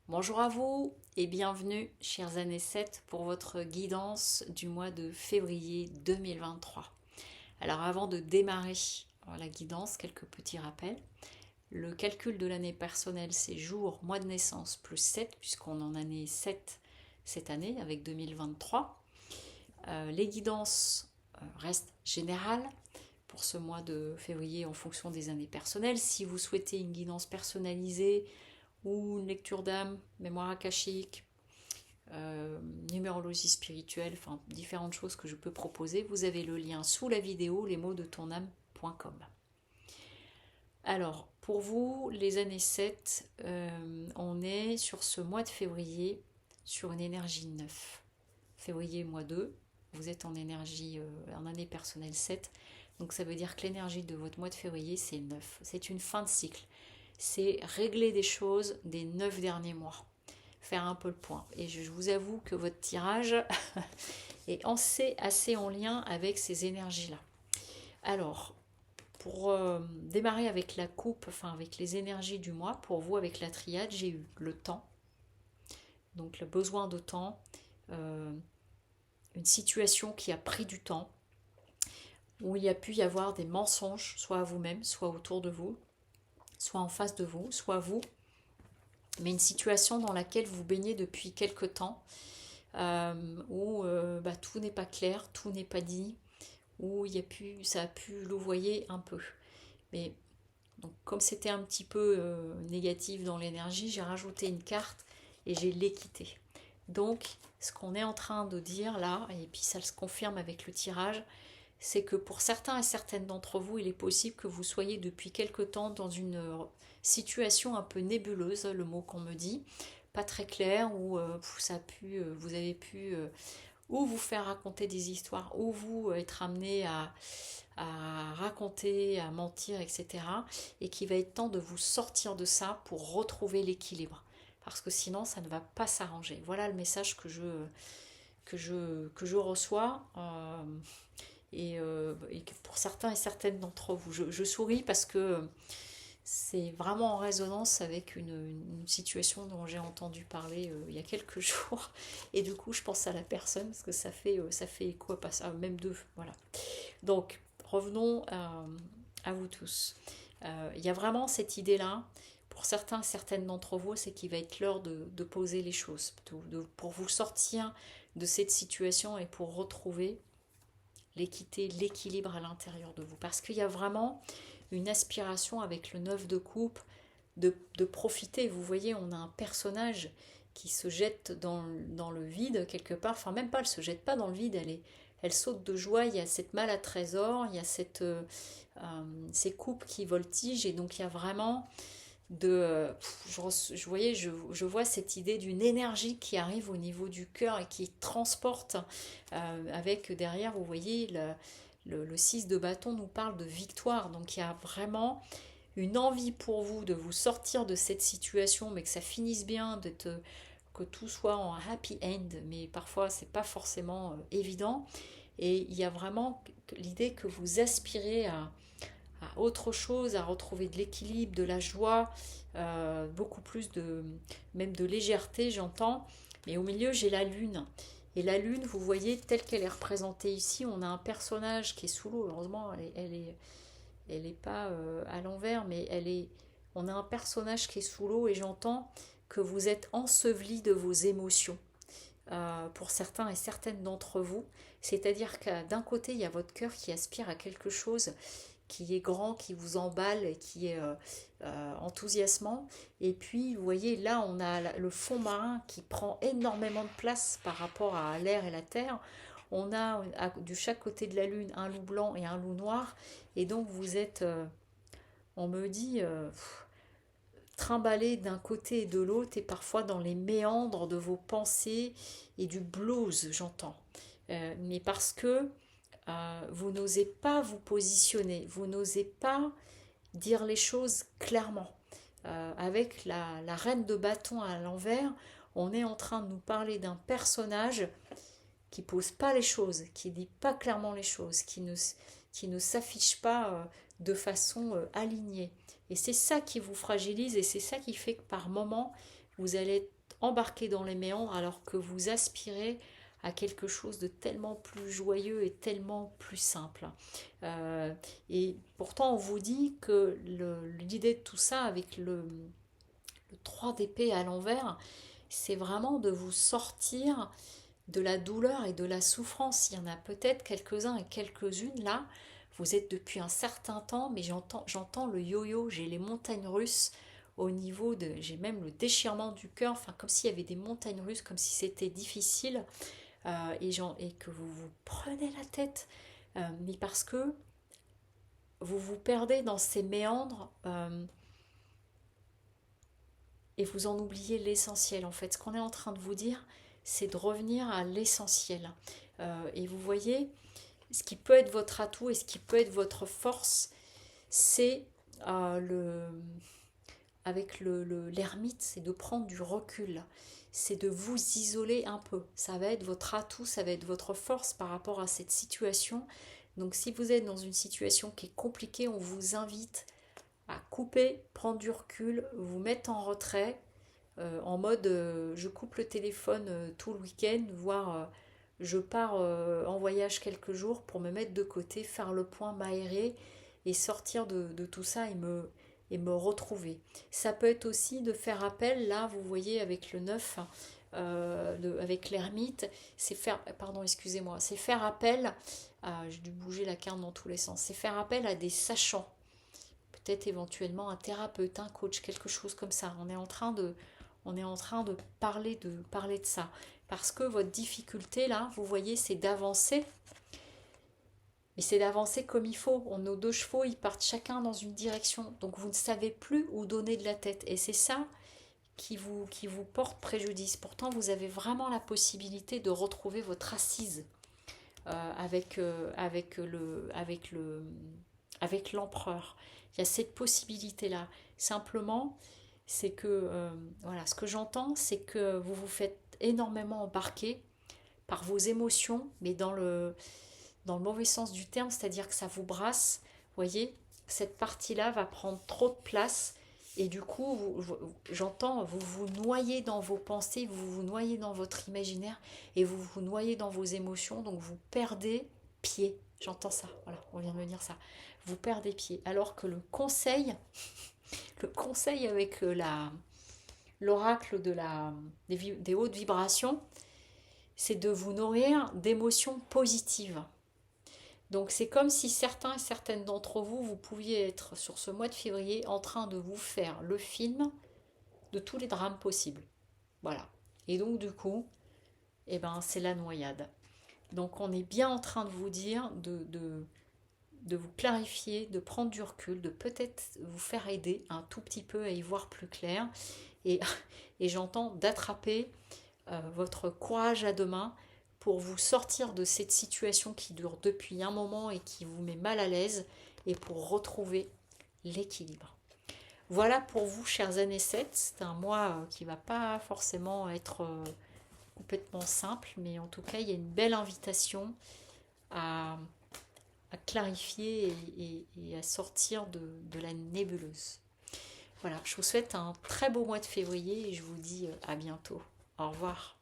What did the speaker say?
Bonjour à vous et bienvenue, chers années 7, pour votre guidance du mois de février 2023. Alors avant de démarrer la guidance, quelques petits rappels. Le calcul de l'année personnelle, c'est jour, mois de naissance plus 7, puisqu'on en est 7 cette année avec 2023. Les guidances restent générales pour ce mois de février en fonction des années personnelles. Si vous souhaitez une guidance personnalisée, ou une lecture d'âme, mémoire akashique, numérologie spirituelle, enfin différentes choses que je peux proposer. Vous avez le lien sous la vidéo, lesmotsdetonâme.com. Alors, pour vous, les années 7, on est sur ce mois de février sur une énergie 9. Février, mois 2, vous êtes en énergie, en année personnelle 7. Donc ça veut dire que l'énergie de votre mois de février, c'est 9. C'est une fin de cycle. C'est régler des choses des 9 derniers mois. Faire un peu le point. Et je vous avoue que votre tirage est assez en lien avec ces énergies-là. Alors, pour démarrer avec la coupe, enfin avec les énergies du mois, pour vous avec la triade, j'ai eu le temps. Donc le besoin de temps, une situation qui a pris du temps, où il y a pu y avoir des mensonges, soit à vous-même, soit autour de vous, soit en face de vous, soit vous, mais une situation dans laquelle vous baignez depuis quelque temps, où tout n'est pas clair, tout n'est pas dit, où ça a pu louvoyer un peu. Mais donc, comme c'était un petit peu négatif dans l'énergie, j'ai rajouté une carte et j'ai l'équité. Donc, ce qu'on est en train de dire là, et puis ça se confirme avec le tirage, c'est que pour certains et certaines d'entre vous, il est possible que vous soyez depuis quelque temps dans une situation un peu nébuleuse, le mot qu'on me dit, pas très clair, où vous avez pu ou vous faire raconter des histoires, ou vous être amené à raconter, à mentir, etc. Et qu'il va être temps de vous sortir de ça pour retrouver l'équilibre. Parce que sinon, ça ne va pas s'arranger. Voilà le message que je reçois. Et pour certains et certaines d'entre vous, je souris parce que c'est vraiment en résonance avec une situation dont j'ai entendu parler il y a quelques jours. Et du coup, je pense à la personne parce que ça fait écho à ça, même deux. Voilà. Donc, revenons à vous tous. Il y a vraiment cette idée-là. Pour certains, certaines d'entre vous, c'est qu'il va être l'heure de poser les choses, pour vous sortir de cette situation et pour retrouver l'équité, l'équilibre à l'intérieur de vous. Parce qu'il y a vraiment une aspiration avec le 9 de coupe de profiter. Vous voyez, on a un personnage qui se jette dans le vide quelque part. Enfin, même pas, elle se jette pas dans le vide, elle saute de joie. Il y a cette malle à trésor, il y a ces coupes qui voltigent. Et donc, il y a vraiment je vois cette idée d'une énergie qui arrive au niveau du cœur et qui transporte avec derrière, vous voyez, le 6 de bâton nous parle de victoire. Donc il y a vraiment une envie pour vous de vous sortir de cette situation, mais que ça finisse bien, que tout soit en happy end, mais parfois c'est pas forcément évident. Et il y a vraiment l'idée que vous aspirez à autre chose, à retrouver de l'équilibre, de la joie, beaucoup plus même de légèreté, j'entends. Mais au milieu, j'ai la lune. Et la lune, vous voyez, telle qu'elle est représentée ici, on a un personnage qui est sous l'eau. Heureusement, elle est pas à l'envers, mais on a un personnage qui est sous l'eau et j'entends que vous êtes enseveli de vos émotions. Pour certains et certaines d'entre vous, c'est-à-dire que d'un côté, il y a votre cœur qui aspire à quelque chose qui est grand, qui vous emballe, qui est enthousiasmant. Et puis, vous voyez, là, on a le fond marin qui prend énormément de place par rapport à l'air et la terre. On a de chaque côté de la Lune un loup blanc et un loup noir. Et donc, vous êtes, on me dit, trimballé d'un côté et de l'autre et parfois dans les méandres de vos pensées et du blues, j'entends. Mais parce que vous n'osez pas vous positionner, vous n'osez pas dire les choses clairement. Avec la reine de bâton à l'envers, on est en train de nous parler d'un personnage qui pose pas les choses, qui dit pas clairement les choses, qui ne s'affiche pas de façon alignée. Et c'est ça qui vous fragilise et c'est ça qui fait que par moment, vous allez être embarqué dans les méandres alors que vous aspirez à quelque chose de tellement plus joyeux et tellement plus simple. Euh, et pourtant, on vous dit que l'idée de tout ça avec le 3 d'épée à l'envers, c'est vraiment de vous sortir de la douleur et de la souffrance. Il y en a peut-être quelques-uns et quelques-unes là. Vous êtes depuis un certain temps, mais j'entends le yo-yo, j'ai les montagnes russes au niveau de... J'ai même le déchirement du cœur, enfin comme s'il y avait des montagnes russes, comme si c'était difficile et que vous vous prenez la tête. Mais parce que vous vous perdez dans ces méandres et vous en oubliez l'essentiel. En fait, ce qu'on est en train de vous dire, c'est de revenir à l'essentiel. Et vous voyez, ce qui peut être votre atout et ce qui peut être votre force, c'est avec l'ermite, c'est de prendre du recul, c'est de vous isoler un peu. Ça va être votre atout, ça va être votre force par rapport à cette situation. Donc si vous êtes dans une situation qui est compliquée, on vous invite à couper, prendre du recul, vous mettre en retrait, en mode je coupe le téléphone tout le week-end, voire je pars en voyage quelques jours pour me mettre de côté, faire le point, m'aérer et sortir de tout ça et me retrouver. Ça peut être aussi de faire appel, là vous voyez avec le 9, avec l'ermite, c'est faire, pardon excusez-moi, c'est faire appel, j'ai dû bouger la carte dans tous les sens, c'est faire appel à des sachants, peut-être éventuellement un thérapeute, un coach, quelque chose comme ça. On est en train de parler de ça. Parce que votre difficulté, là, vous voyez, c'est d'avancer. Mais c'est d'avancer comme il faut. Nos deux chevaux, ils partent chacun dans une direction. Donc vous ne savez plus où donner de la tête. Et c'est ça qui vous porte préjudice. Pourtant, vous avez vraiment la possibilité de retrouver votre assise avec l'empereur. Il y a cette possibilité-là. Simplement, c'est que, voilà, ce que j'entends, c'est que vous vous faites énormément embarquer par vos émotions, mais dans le mauvais sens du terme, c'est-à-dire que ça vous brasse. Vous voyez, cette partie-là va prendre trop de place. Et du coup, j'entends, vous vous noyez dans vos pensées, vous vous noyez dans votre imaginaire et vous vous noyez dans vos émotions. Donc vous perdez pied. J'entends ça. Voilà, on vient de me dire ça. Vous perdez pied. Alors que le conseil avec l'oracle des hautes vibrations, c'est de vous nourrir d'émotions positives. Donc c'est comme si certains et certaines d'entre vous, vous pouviez être sur ce mois de février en train de vous faire le film de tous les drames possibles. Voilà. Et donc du coup, eh ben, c'est la noyade. Donc on est bien en train de vous dire de vous clarifier, de prendre du recul, de peut-être vous faire aider un tout petit peu à y voir plus clair. Et, et j'entends d'attraper votre courage à deux mains pour vous sortir de cette situation qui dure depuis un moment et qui vous met mal à l'aise et pour retrouver l'équilibre. Voilà pour vous, chers années 7. C'est un mois qui ne va pas forcément être complètement simple, mais en tout cas, il y a une belle invitation à clarifier et à sortir de la nébuleuse. Voilà, je vous souhaite un très beau mois de février et je vous dis à bientôt. Au revoir.